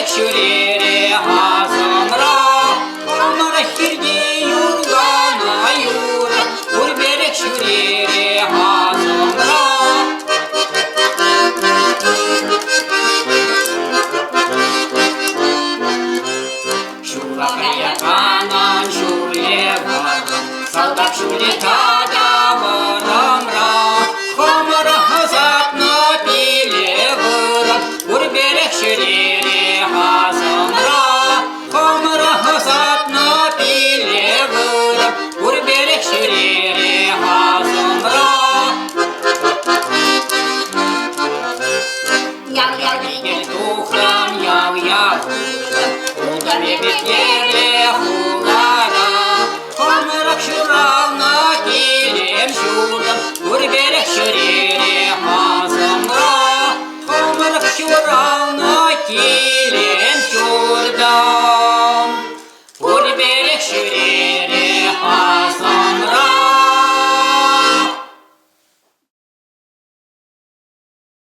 Урберек шүрере азамра, Хамара хирди юргана юра, Урберек шүрере азамра. Шура каяканан шуле варам, Салдак шуле тада варамра, Хамара хазатна пиле варам, Урберек шүрере азамра, Хамара хазатна пиле варам, Урберек шүрере азамра. Яв-яв вигель тухрам, яв-яв ухрам, Удаме бекерле хулара, Хамарак шуравна килем шурам, Урберек шүрере азамра, Хамарак шуравна килем